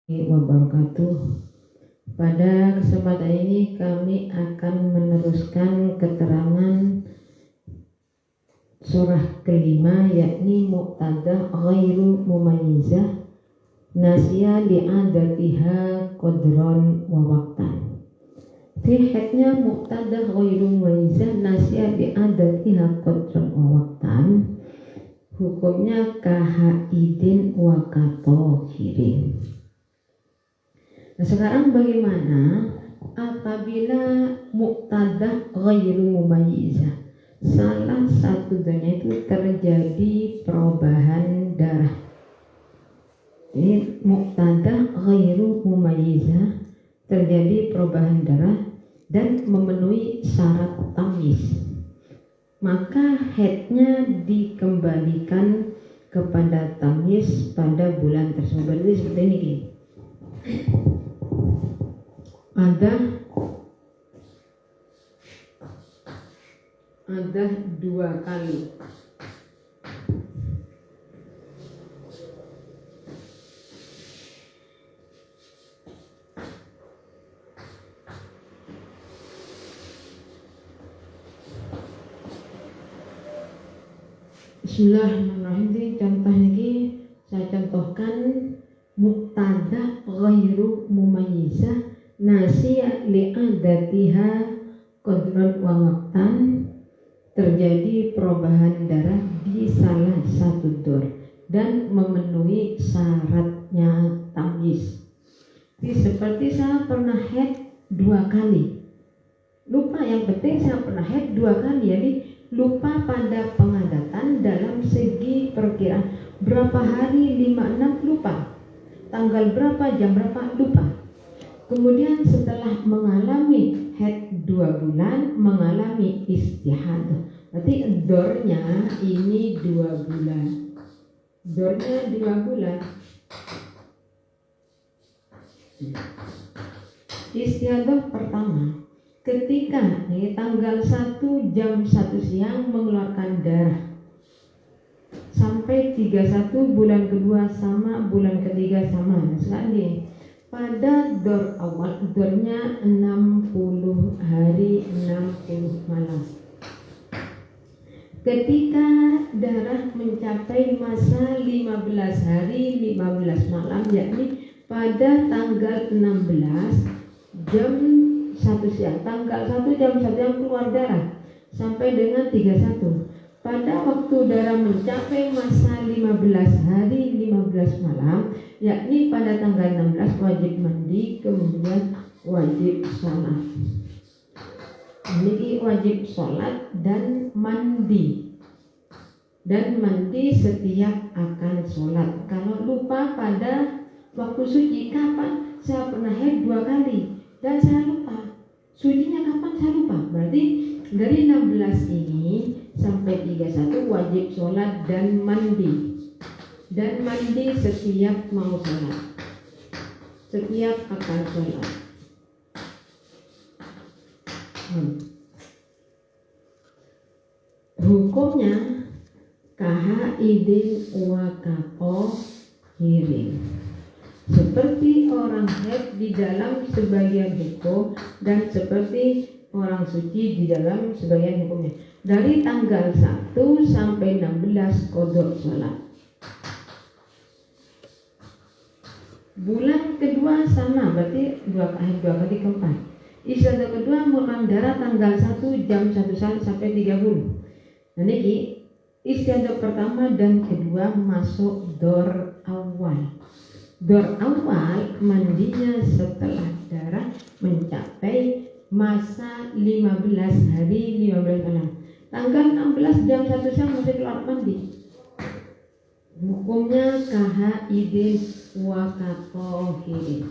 wabarakatuh. Pada kesempatan ini kami akan meneruskan keterangan surah kelima, yakni muqtadah ghairu mumayyizah nasiyah li'adatiha qadran wa waqtan. Headnya muqtadah ghairu mumayyizah nasiyah li'adatiha qadran wa waqtan. Hukumnya kahaidin wa katohirin. Nah, sekarang bagaimana apabila muqtadah ghairu mumayyizah, salah satunya itu terjadi perubahan darah. Ini muqtadah ghairu mumayyizah, terjadi perubahan darah dan memenuhi syarat tamyiz, maka headnya dikembalikan kepada tamyiz pada bulan tersebut. Berarti seperti ini gini. Ada dua kali. Bismillahirrahmanirrahim. Contohnya ini saya contohkan muqtadah ghairu mumayyizah nasiyah li'adatiha qadran wa waqtan, terjadi perubahan darah di salah satu dor dan memenuhi syaratnya tamyiz. Jadi seperti saya pernah haid 2 kali. Lupa, yang penting saya pernah haid 2 kali, jadi lupa pada pengadatan dalam segi perkiraan berapa hari, 5-6 lupa, tanggal berapa, jam berapa lupa. Kemudian setelah mengalami haid 2 bulan, mengalami istihadah, berarti dornya ini 2 bulan, dornya 2 bulan. Istihadah pertama, ketika tanggal 1 jam 1 siang mengeluarkan darah, sampai 31 bulan kedua sama, bulan ketiga sama. Sekarang gini, pada dor awal, dornya 60 hari 60 malam. Ketika darah mencapai masa 15 hari 15 malam, yakni pada tanggal 16 jam 1 siang, tanggal 1 jam 1 siang keluar darah sampai dengan 31. Pada waktu darah mencapai masa 15 hari 15 malam, yakni pada tanggal 16 wajib mandi, kemudian wajib sholat. Ini wajib sholat dan mandi. Dan mandi setiap akan sholat. Kalau lupa pada waktu suci, kapan? Saya pernah haid 2 kali dan saya lupa. Sucinya kapan? Saya lupa. Berarti dari 16 ini sampai 31 wajib sholat dan mandi. Dan mandi setiap mau sholat, setiap akan sholat. Hukumnya kahaidin wa katohirin, seperti orang haid di dalam sebagian hukum dan seperti orang suci di dalam sebagian hukumnya. Dari tanggal 1 sampai 16 qada sholat. Bulan kedua sama, berarti 2 kali keempat. Istihadah kedua mengeluarkan darah tanggal 1 jam 1 sampai 30. Nah ini istihadah pertama dan kedua masuk dor awal. Dor awal mandinya setelah darah mencapai masa 15 hari 15 malam. Tanggal 16 jam 1 siang masih keluar mandi. Hukumnya kahaidin wa katohirin.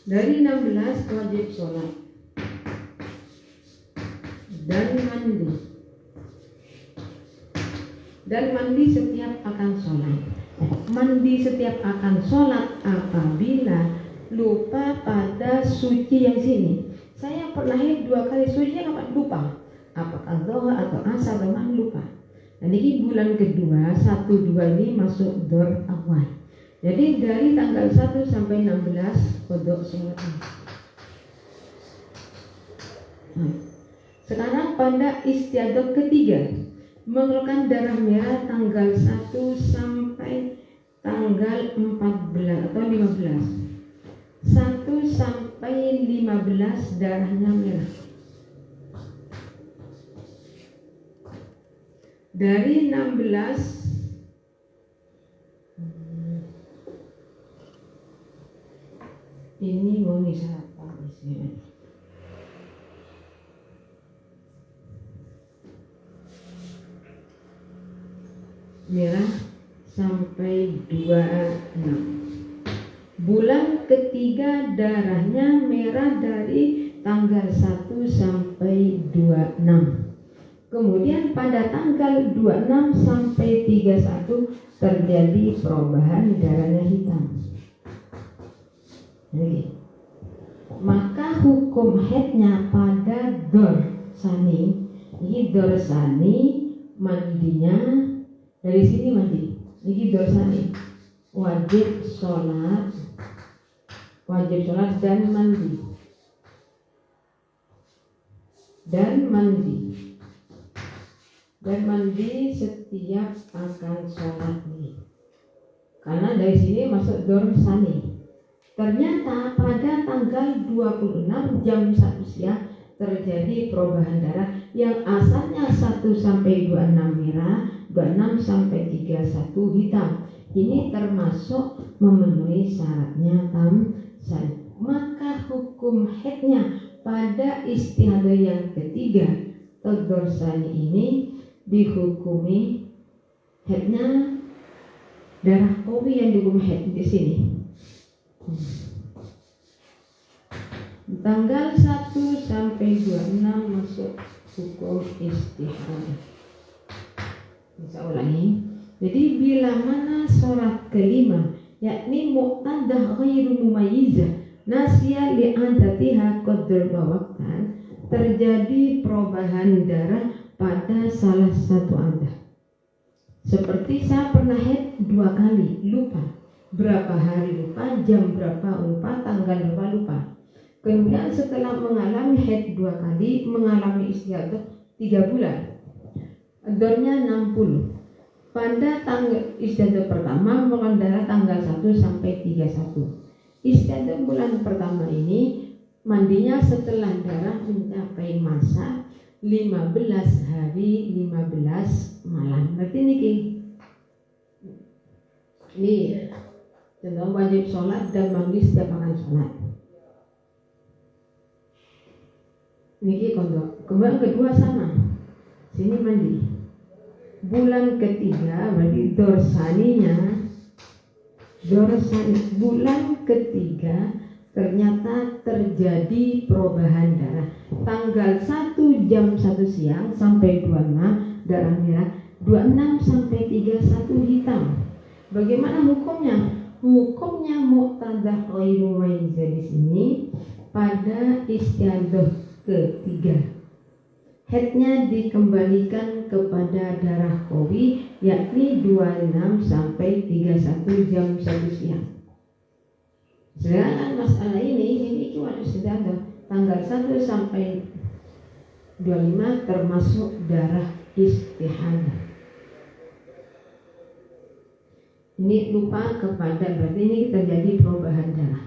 Dari 16 wajib sholat dan mandi. Dan mandi setiap akan sholat. Mandi setiap akan sholat apabila lupa pada suci yang sini. Saya pernah haid 2 kali, sucinya kapan? Lupa. Apakah zuhur atau asar, memang lupa. Dan ini bulan kedua 1-2 ini masuk dor awal. Jadi dari tanggal 1 sampai 16 kodok sholat. Sekarang pada istiadah ketiga, mengeluarkan darah merah tanggal 1 sampai tanggal 14 atau 15. 1 sampai 15 darahnya merah. Dari 16 ini mau misal apa isinya? Merah sampai 26. Bulan ketiga darahnya merah dari tanggal 1 sampai 26. Kemudian pada tanggal 26 sampai 31 terjadi perubahan darahnya hitam. Jadi, maka hukum haidnya pada dor sani, ini dor sani mandinya dari sini mandi. Ini dor sani wajib sholat dan mandi. Dan mandi setiap akan sholat nih. Karena dari sini masuk dor sani. Ternyata pada tanggal 26 jam 1 siang terjadi perubahan darah yang asalnya 1 sampai 26 merah, 26 sampai 31 hitam. Ini termasuk memenuhi syaratnya tamsan. Maka hukum haidnya pada istiadah yang ketiga dor sani ini dihukumi haidnya darah qawi yang dihukumi haid di sini. Tanggal 1 sampai 26 masuk hukum istihadah. Bisa ulangi. Jadi bila mana sholat kelima, yakni muqtadah ghairu mumayyizah nasya li'adatiha qadr waqtan, terjadi perubahan darah pada salah satu adah. Seperti saya pernah haid 2 kali, lupa berapa hari lupa, jam berapa lupa, tanggal berapa lupa. Kemudian setelah mengalami haid 2 kali, mengalami istiadah 3 bulan, dornya 60. Pada tanggal istiadah pertama mengeluarkan darah tanggal 1 sampai 31. Istiadah bulan pertama ini mandinya setelah darah mencapai masa 15 hari 15 malam. Berarti ini tentang wajib sholat dan mandi setiap akan sholat. Niki kondok. Kemudian kedua sama. Sini mandi. Bulan ketiga berarti dorsaninya. Bulan ketiga ternyata terjadi perubahan darah. Tanggal 1 jam 1 siang sampai 26 darah merah, 26 sampai 31 hitam. Bagaimana hukumnya? Hukumnya muqtadah ghairu mumayyizah di sini pada istiadah ketiga. Haidnya dikembalikan kepada darah qawi, yakni 26 sampai 31 jam 1 siang. Sedangkan masalah ini harus istiadah tanggal 1 sampai 25 termasuk darah istihadah. Ini lupa kepada, berarti ini terjadi perubahan darah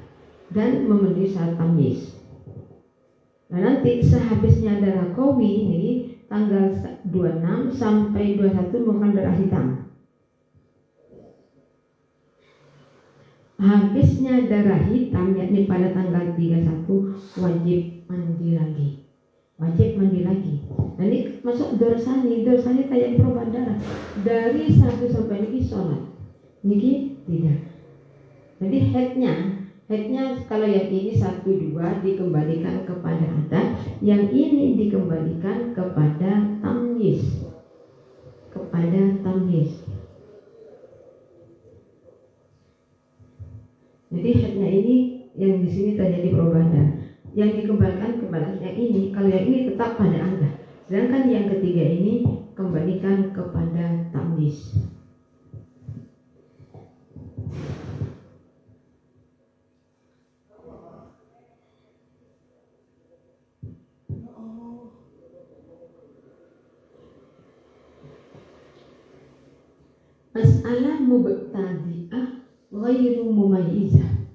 dan memenuhi syarat tamyiz. Nah nanti sehabisnya darah qawi ini tanggal 26 sampai 21 bukan darah hitam. Habisnya darah hitam yakni pada tanggal 31 wajib mandi lagi. Nah ini masuk dorsani kayak perubahan darah dari 1 sampai lagi sholat. Niki tidak. Jadi haidnya kalau yang ini 1-2 dikembalikan kepada adat, yang ini dikembalikan kepada tamyiz. Jadi haidnya ini yang di sini terjadi perubahan darah, yang dikembalikan kepada yang ini. Kalau yang ini tetap pada adat, sedangkan yang ketiga ini kembalikan kepada tamyiz. Mas'alah mubtadi'ah ghairu mumayyizah.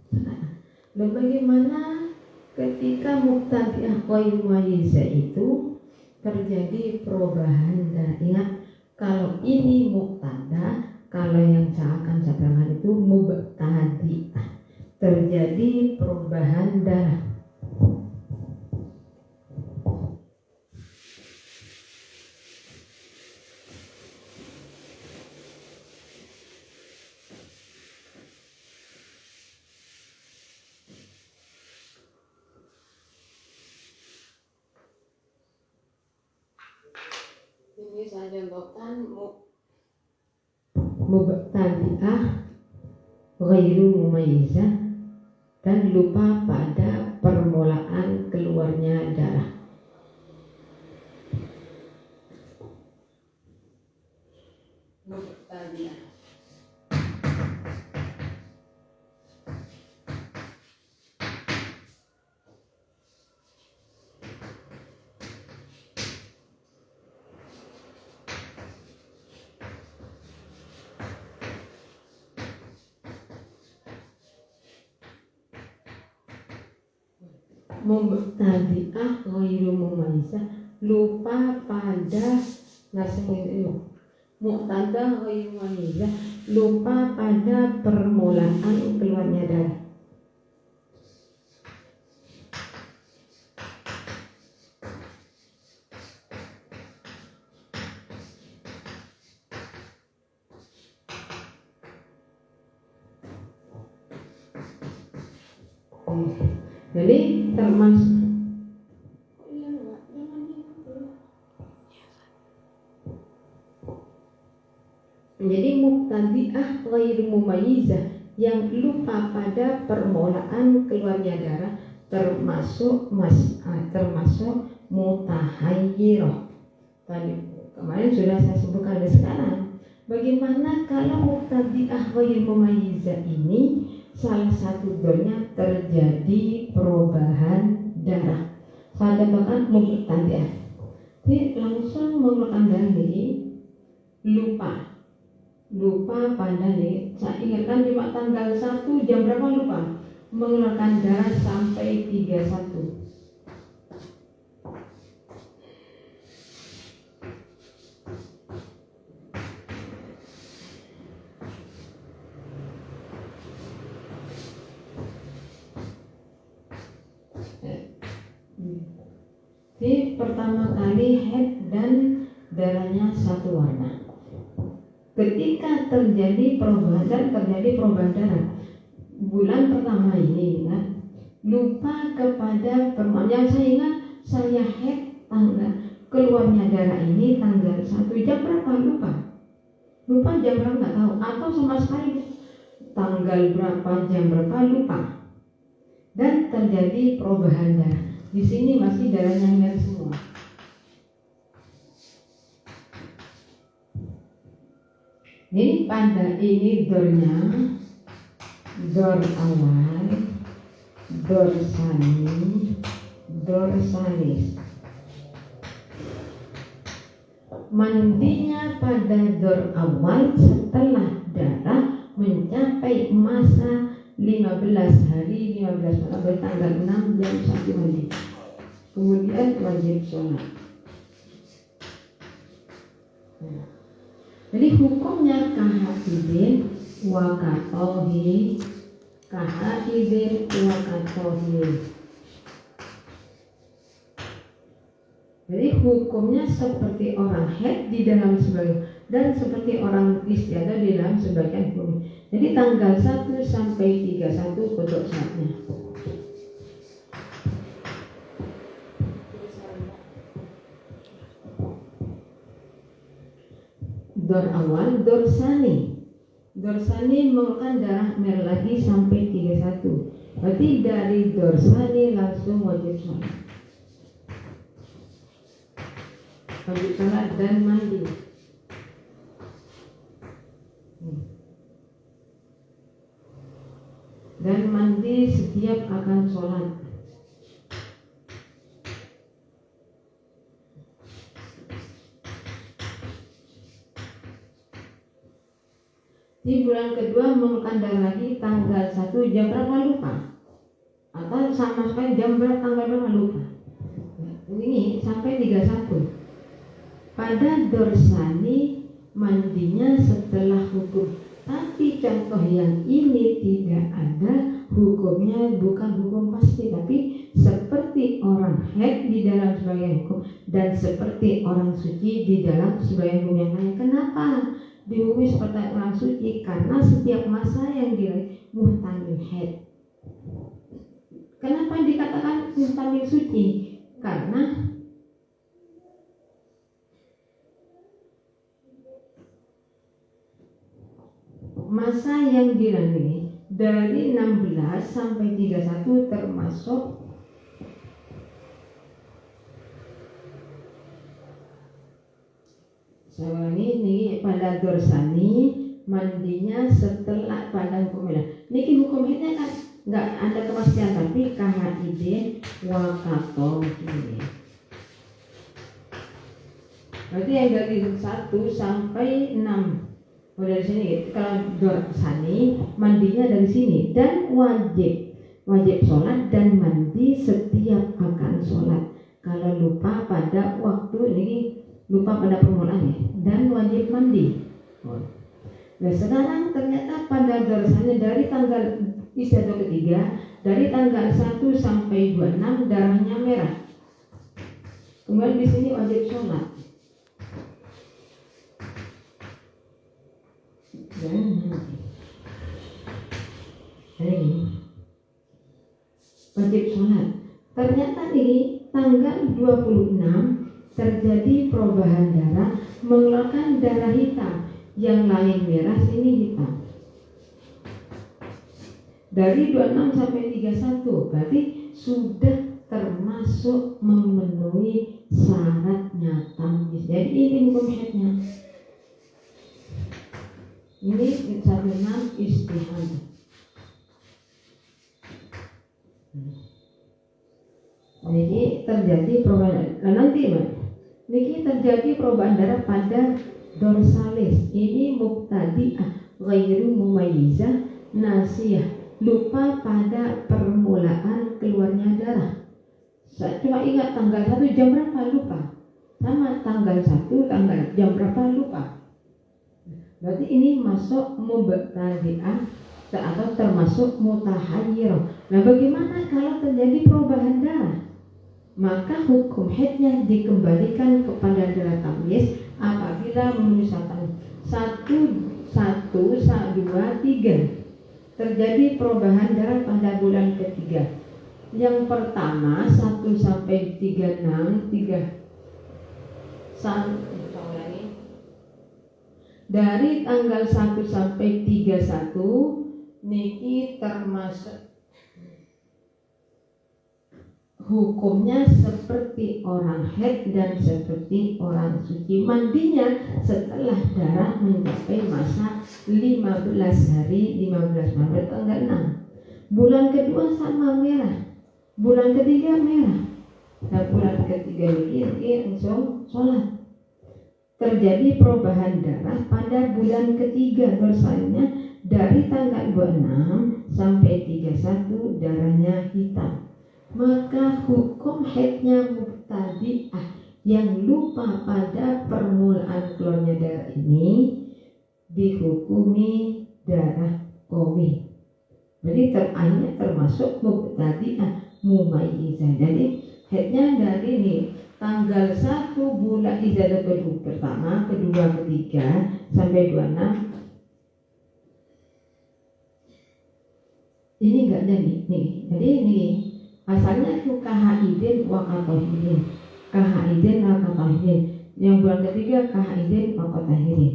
Dan bagaimana ketika mubtadi'ah ghairu mumayyizah itu terjadi perubahan darah. Ingat, kalau ini mubtada, kalau yang saya akan terangkan itu mubtadi'ah, terjadi perubahan darah. Ini saya contohkan mubtadi'ah ghairu mumayyizah dan lupa pada permulaan keluarnya darah. Mubtadi'ah ghairu mumayyizah lupa pada mubtada ghairu mumayyizah lupa pada permulaan keluarnya darah. Jadi termasuk menjadi mubtadi'ah ghairu mumayyizah yang lupa pada permulaan keluarnya darah termasuk mutahayyirah. Tadi kemarin sudah saya sebutkan, ada sekarang. Bagaimana kalau mubtadi'ah ghairu mumayyizah ini salah satu dornya terjadi perubahan darah? Saya contohkan mubtadi'ah. Jadi langsung mengeluarkan darah ini lupa pada nih. Saya ingatkan cuma tanggal 1 jam berapa lupa mengeluarkan darah sampai 31. Jadi pertama kali head dan darahnya satu warna. Ketika terjadi perubahan darah bulan pertama ini, kan, lupa kepada permulaan. Yang saya ingat, saya head tanggal keluarnya darah ini tanggal 1 jam berapa lupa jam berapa nggak tahu, atau sama sekali tanggal berapa jam berapa lupa, dan terjadi perubahan darah. Di sini masih darahnya merah semua. Ini pada ini dornya, dor awal, dor sani, dor salis. Mandinya pada dor awal setelah darah mencapai masa 15 hari, 15 malam bertanggal 6 jam 1 mandi. Kemudian wajib sholat. Jadi hukumnya kahadidin wakatohi, kahadidin wakatohi. Jadi hukumnya seperti orang haid di dalam sebagian dan seperti orang istiadah di dalam sebagian hukum. Jadi tanggal 1 sampai 31 untuk saatnya. Dor awal, dor sani. Dor sani mengeluarkan darah merah lagi sampai 31. Berarti dari dor sani langsung wajib sholat. wajib sholat dan mandi. Dan mandi setiap akan sholat. Di bulan kedua mengeluarkan darah lagi tanggal 1 jam berapa lupa, atau sama sekali jam berapa tanggal berapa lupa. Ini sampai 31. Pada dorsani mandinya setelah hukum. Tapi contoh yang ini tidak ada hukumnya, bukan hukum pasti, tapi seperti orang haid di dalam sebagian hukum dan seperti orang suci di dalam sebagian hukum yang lain. Kenapa dihukumi seperti orang suci? Karena setiap masa yang diraih muhtamil haid. Kenapa dikatakan muhtamil suci? Karena masa yang dilalui dari 16 sampai 31 termasuk ini pada dorsani mandinya setelah pada hukum haid. Niki hukum haidnya kan nggak ada kepastian, tapi KHID wakato ini. Berarti yang dari 1 sampai 6. Oh, dari sini kalau dorsani mandinya dari sini dan wajib sholat dan mandi setiap akan sholat. Kalau lupa pada waktu ini, lupa pada permulaan ya, dan wajib mandi. Nah sekarang ternyata pada dorsani dari tanggal istiadah ketiga, dari tanggal 1 sampai 26 darahnya merah. Kemudian di sini wajib sholat. Wajib sholat. Ternyata ini tanggal 26 terjadi perubahan darah, mengeluarkan darah hitam. Yang lain merah, sini hitam. Dari 26 sampai 31 berarti sudah termasuk memenuhi syaratnya tamyiz. Jadi ini hukum haidnya. Ini 16 istihadah. Ini terjadi perubahan. Nah nanti ini terjadi perubahan darah pada dorsalis. Ini mubtadi'ah ghairu mumayyizah nasiyah, lupa pada permulaan keluarnya darah. Saya cuma ingat tanggal 1 jam berapa lupa, sama tanggal 1 tanggal jam berapa lupa. Berarti ini masuk mubtadi'ah atau termasuk mutahayyirah. Nah bagaimana kalau terjadi perubahan darah? Maka hukum haidnya dikembalikan kepada darah tamyiz apabila memenuhi syarat 1, 2, 3 terjadi perubahan darah pada bulan ketiga. Yang pertama 1 sampai 36 dari tanggal 1 sampai 31 niki termasuk hukumnya seperti orang haid dan seperti orang suci. Mandinya setelah darah mencapai masa 15 hari, 15 Maret tanggal 6. Bulan kedua sama merah, bulan ketiga merah. Nah bulan ketiga ini langsung sholat. Terjadi perubahan darah pada bulan ketiga, dorsanya dari tanggal 26 sampai 31 darahnya hitam. Maka hukum haidnya mubtadi'ah yang lupa pada permulaan keluarnya darah ini dihukumi darah qawi. Jadi akhirnya termasuk mubtadi'ah mumayyizah. Jadi haidnya dari ini tanggal 1 bulan izadah pertama, kedua, ketiga sampai 26. Ini enggak jadi nih. Jadi ini asalnya itu KHID wakatohirin, KHID wakatohirin. Yang bulan ketiga KHID wakatohirin.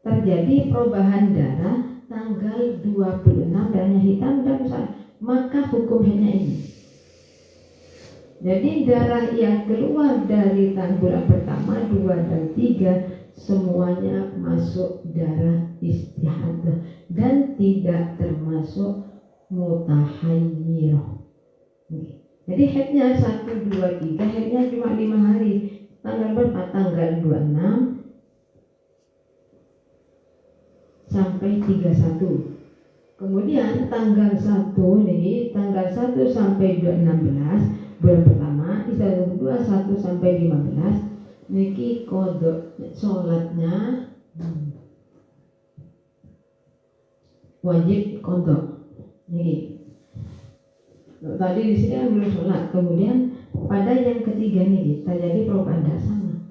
Terjadi perubahan darah tanggal 26 darahnya hitam dan besar. Maka hukum haidnya ini Jadi darah yang keluar dari bulan pertama, 2 dan 3 semuanya masuk darah istihadah dan tidak termasuk mutahayyir. Jadi haidnya 1, 2, 3, haidnya cuma 5 hari. Tanggal berapa? Tanggal 26 sampai 31. Kemudian tanggal 1 nih, tanggal 1 sampai 16 bulan pertama, istilah kedua 1 sampai 15 niki kodok sholatnya wajib kodok. Nih, tadi di sini belum sholat. Kemudian pada yang ketiga nih kita jadi propaganda sama.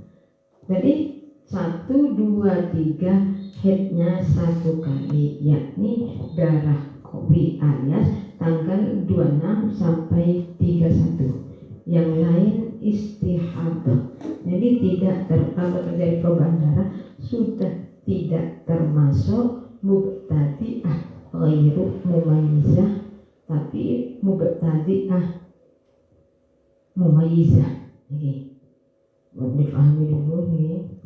Jadi 1, 2, 3 headnya 1 kali, yakni darah kopi alias tanggal 26 sampai 31. Yang lain istihadah. Jadi tidak kalau terjadi perubahan darah sudah tidak termasuk mubtadi'ah ghairu mumayyizah, tapi mubtadi'ah mumayyizah. Ini boleh dipahami dulu nih.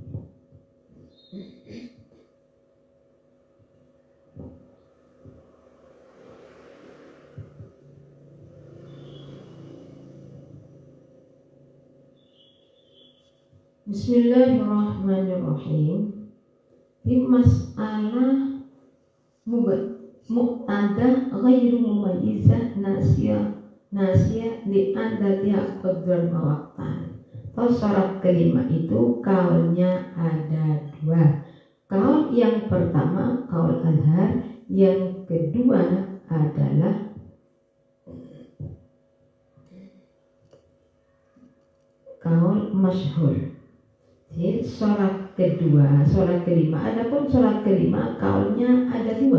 Bismillahirrahmanirrahim. Di masalah mu'tadah ghairu mumayyizah nasiyah di adatiha qadran waqtan. Syarat kelima itu kaulnya ada 2. Kaul yang pertama kaul azhar, yang kedua adalah kaul masyhur. Jadi syarat kelima. Adapun syarat kelima kaulnya ada 2.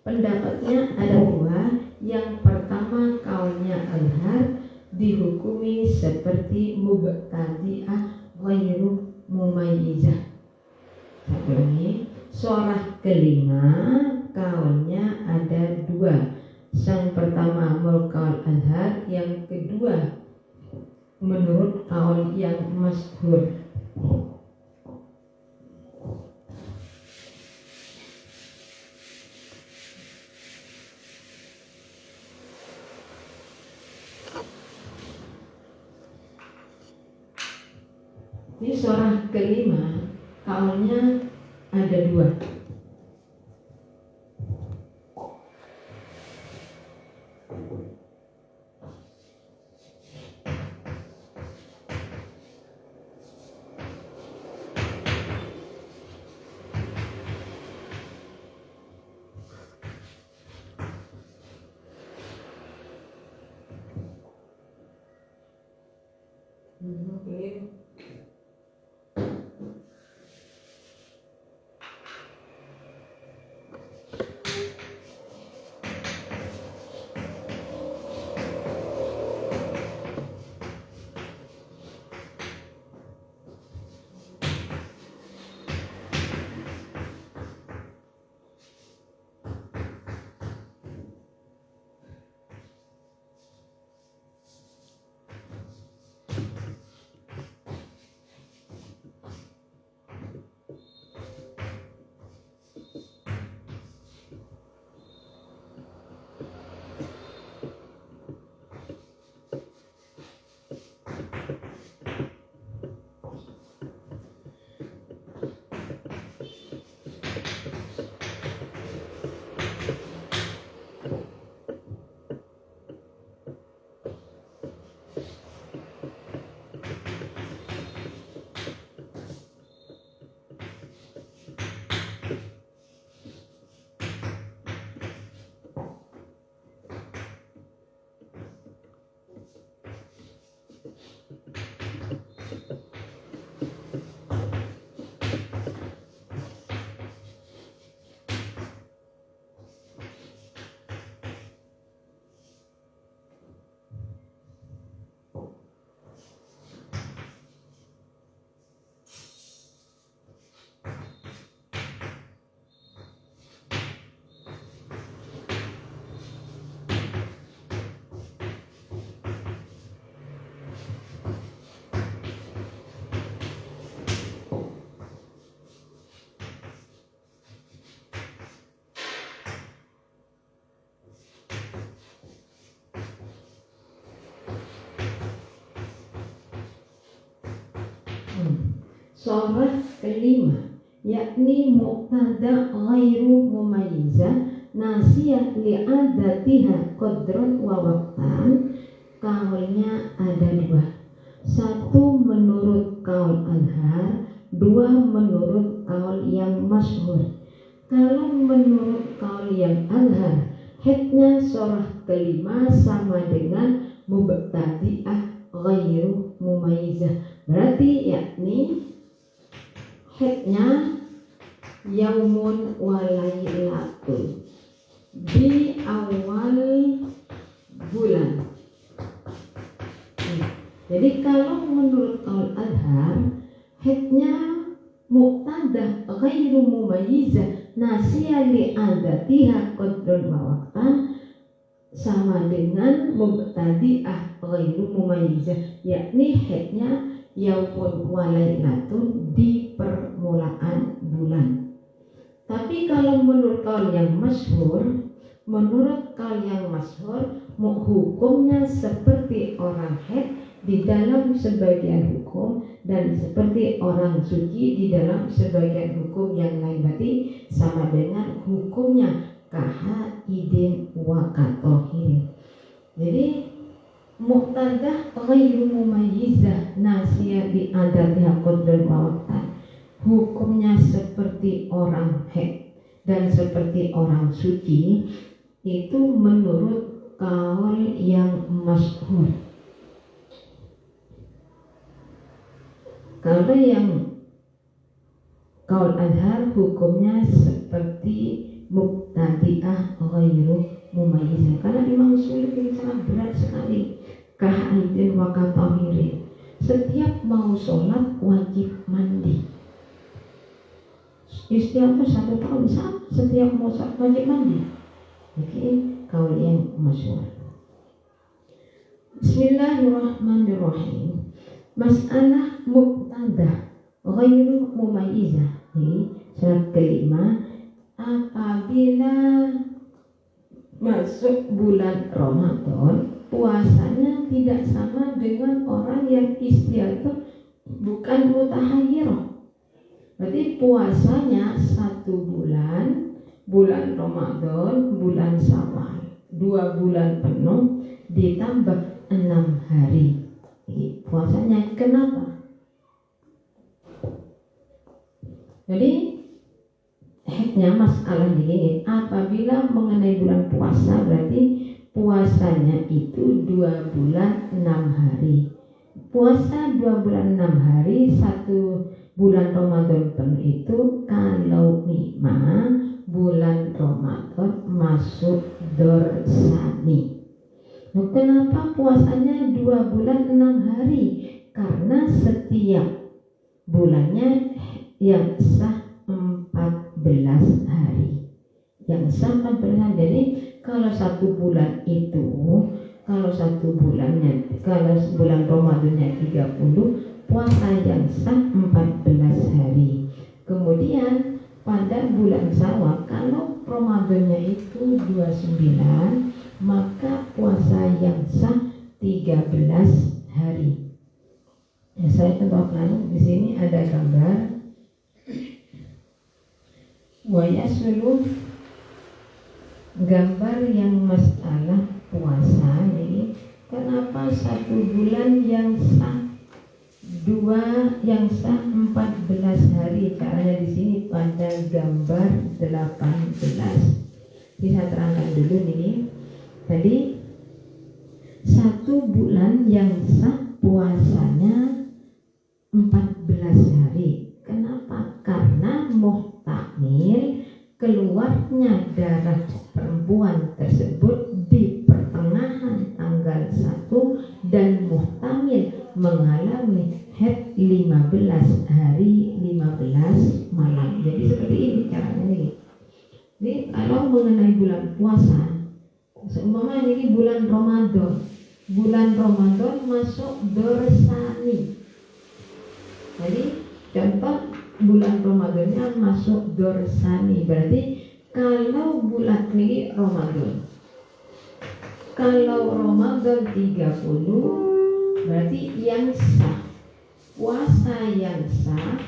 Pendapatnya ada 2. Yang pertama kaulnya azhar dihukumi seperti mubtadi'ah ghairu mumayyizah. Satu lagi, syarat kelima kaulnya ada 2. Yang pertama kaul azhar, yang kedua menurut kaul yang masyhur. Ini syarat kelima kaulnya ada 2. Surah kelima, yakni muqtada ghairu mumayyizah nasiyah li'adatiha qadran wa waqtan. Kaulnya ada dua. Satu menurut kaul Azhar, dua menurut kaul yang masyhur. Kalau menurut kaul yang Azhar, haidnya surah kelima sama dengan mubtadi'ah ghairu mumayyizah. Berarti yakni haidnya yaumun wa lailatun di awal bulan. Jadi kalau menurut kaul Azhar, haidnya muqtada ghairu mumayyizah nasiyah li'adatiha qadran wa waqtan sama dengan mubtadi'ah ghairu mumayyizah, yakni haidnya yaumun wa lailatun di permulaan bulan. Tapi kalau menurut kaul yang masyhur, hukumnya seperti orang haid di dalam sebagian hukum dan seperti orang suci di dalam sebagian hukum yang lain. Berarti sama dengan hukumnya kahaidin wa katohirin. Jadi muqtadah ghairu mumayyizah nasiyah bi adatiha qadran wa waqtan, hukumnya seperti orang haid dan seperti orang suci, itu menurut kaul yang masyhur. Kalau yang kaul Azhar hukumnya seperti muqtadi'ah ghairu mumayyizah. Karena Imam Suyuti ini sangat berat sekali. Kahaidin wa katohirin. Setiap mau sholat wajib mandi. Istiadat 1 tahun sama. Setiap mau sholat wajib mandi. Jadi kaul yang masyhur. Bismillahirrahmanirrahim. Masalah muqtadah ghairu mumayyizah. Surat kelima, apabila masuk bulan Ramadan, puasanya tidak sama dengan orang yang istiadat bukan mutahayyirah. Berarti puasanya 1 bulan, bulan Ramadan, bulan Syawal, 2 bulan penuh ditambah 6 hari. Puasanya kenapa? Jadi haidnya masalah ini, apabila mengenai bulan puasa berarti puasanya itu 2 bulan 6 hari. Puasa 2 bulan 6 hari, 1 bulan Ramadan penuh itu kalau 5 bulan Ramadan masuk Dorsani. Nah, kenapa puasanya 2 bulan 6 hari? Karena setiap bulannya yang sah 14 hari. Yang sah 14 hari. Jadi kalau 1 bulan itu, kalau bulan Ramadannya 30, puasa yang sah 14 hari. Kemudian pada bulan Syawal, kalau Ramadannya itu 29, maka puasa yang sah 13 hari. Ya, saya contohkan di sini ada gambar. Wayasulu, gambar yang masalah puasa ini. Kenapa 1 bulan yang sah 2 yang sah 14 hari? Caranya di sini pada gambar 18. Bisa terangkan dulu ini. Tadi 1 bulan yang sah puasanya 14 hari. Kenapa? Karena muhtamil, keluarnya darah perempuan tersebut di pertengahan tanggal 1 dan muhtamil mengalami haid 15 hari 15 malam. Jadi seperti ini caranya ini. Jadi kalau mengenai bulan puasa, seumpama ini bulan Ramadan masuk Dorsani. Jadi contoh bulan Ramadannya masuk Dorsani, berarti kalau bulan ini Ramadan, kalau Ramadan 30, berarti yang sah puasa yang sah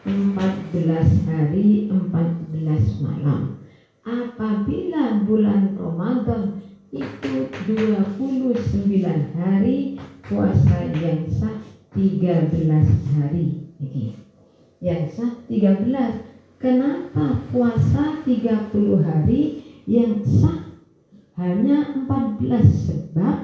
14 hari 14 malam. Apabila bulan Ramadan itu 29 hari, puasa yang sah 13 hari. Ini yang sah 13. Kenapa puasa 30 hari yang sah hanya 14? Sebab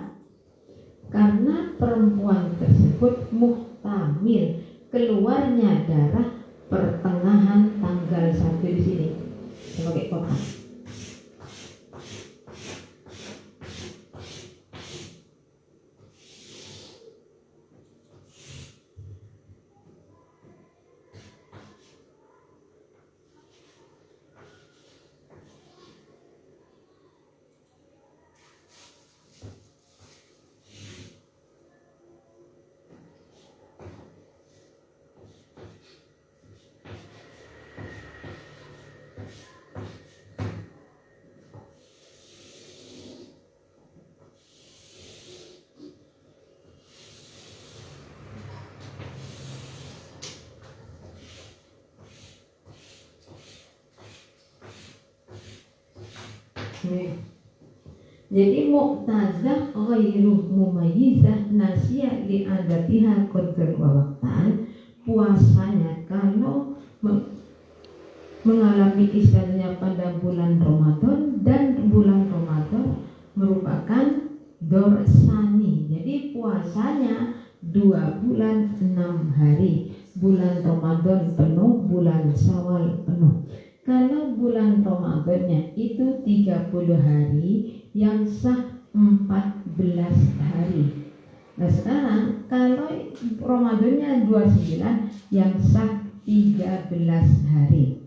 karena perempuan tersebut muhtamil, keluarnya darah pertengahan tanggal 1 di sini. Sebagai kotak. Jadi muqtazah ghairu mumayyizah nasiyah li adatiha qadran wa waqtan, puasanya kalau mengalami istilahnya pada bulan Ramadan, dan bulan Ramadan merupakan dorsani. Jadi puasanya 2 bulan 6 hari. Bulan Ramadan penuh, bulan Syawal penuh. Kalau bulan Ramadannya itu 30 hari, yang sah 14 hari. Nah sekarang kalau Ramadannya 29, yang sah 13 hari.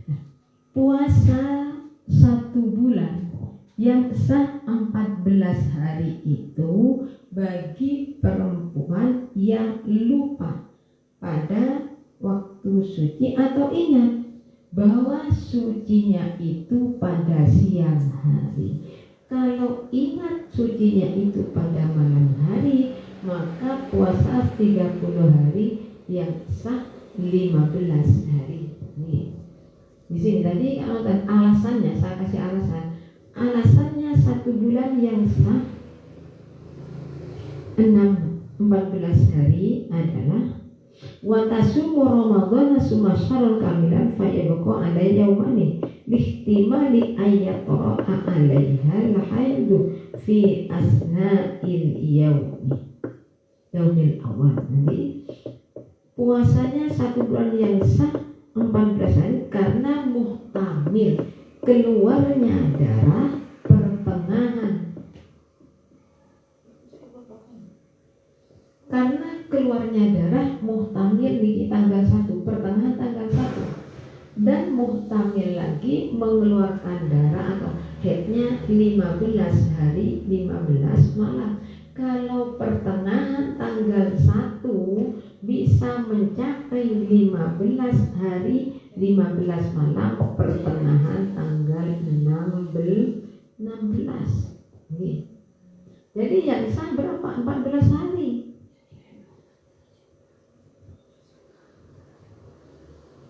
Nah, puasa 1 bulan yang sah 14 hari itu bagi perempuan yang lupa pada waktu suci atau ingat bahwa sucinya itu pada siang hari. Kalau ingat sucinya itu pada malam hari, maka puasa 30 hari yang sah 15 hari. Nih. Di sini tadi alasannya, saya kasih alasan. Alasannya 1 bulan yang sah 14 hari adalah wa tasumu ramadhana summa syahran kamilan fa yabqa alayya yawmani lihtimali ayyatra alaiha lahaidu fi asna'il yaumil awal. Nanti puasanya 1 bulan yang sah 14 hari karena muhtamil, keluarnya darah pertengahan. Karena keluarnya darah muhtamil di tanggal 1, pertengahan tanggal 1, dan muhtamil lagi mengeluarkan darah atau haidnya 15 hari 15 malam. Kalau pertengahan tanggal 1 bisa mencapai 15 hari 15 malam, pertengahan tanggal 16. Jadi yang sah berapa? 14 hari.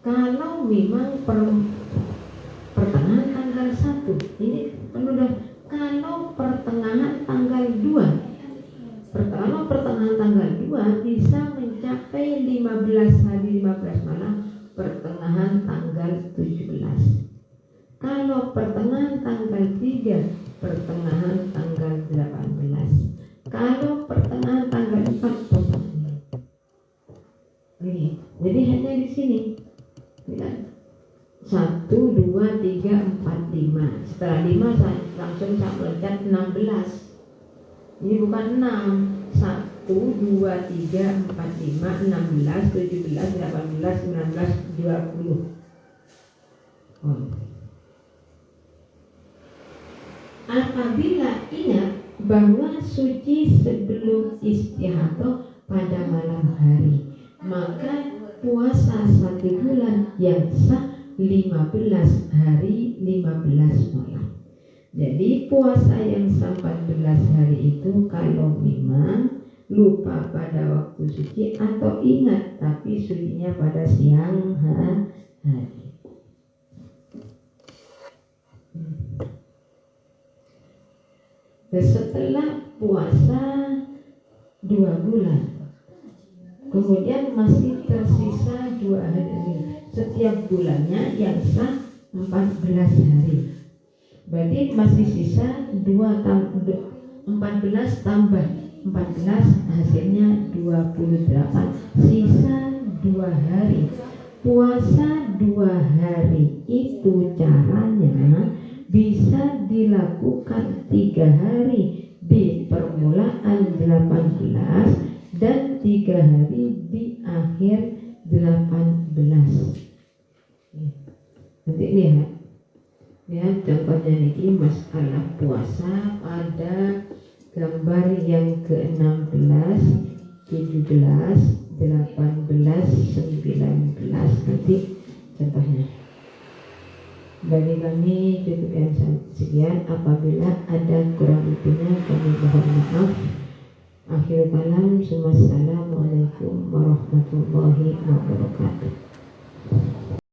Kalau memang pertengahan tanggal 1, ini penuh. Kalau pertengahan tanggal 2, kalau pertengahan tanggal 2 bisa mencapai 15 hari 15 malam, pertengahan tanggal 17. Kalau pertengahan tanggal 3, pertengahan tanggal 18. Kalau pertengahan tanggal 4, ini. Jadi hanya di sini. 1, 2, 3, 4, 5. Setelah 5 saya langsung meloncat 16. Ini bukan 6. 1, 2, 3, 4, 5, 16, 17, 18, 19, 20. Apabila ingat bahwa suci sebelum istihadah pada malam hari, maka puasa 1 bulan yang sah 15 hari 15 malam. Jadi puasa yang 14 hari itu kalau memang lupa pada waktu suci atau ingat tapi sucinya pada siang hari. Setelah puasa 2 bulan, kemudian masih tersisa 2 hari. Setiap bulannya yang sah 14 hari. Berarti masih sisa 14 tambah 14 hasilnya 28. Sisa 2 hari. Puasa 2 hari itu caranya bisa dilakukan 3 hari di permulaan 18 dan 3 hari di akhir 18. Nanti lihat ya, contohnya ini masalah puasa pada gambar yang ke-16, 17, 18, 19 nanti contohnya. Bagi kami cukup yang sekian, apabila ada kurang lebihnya kami mohon maaf. Akhir kalam, assalamualaikum warahmatullahi wabarakatuh.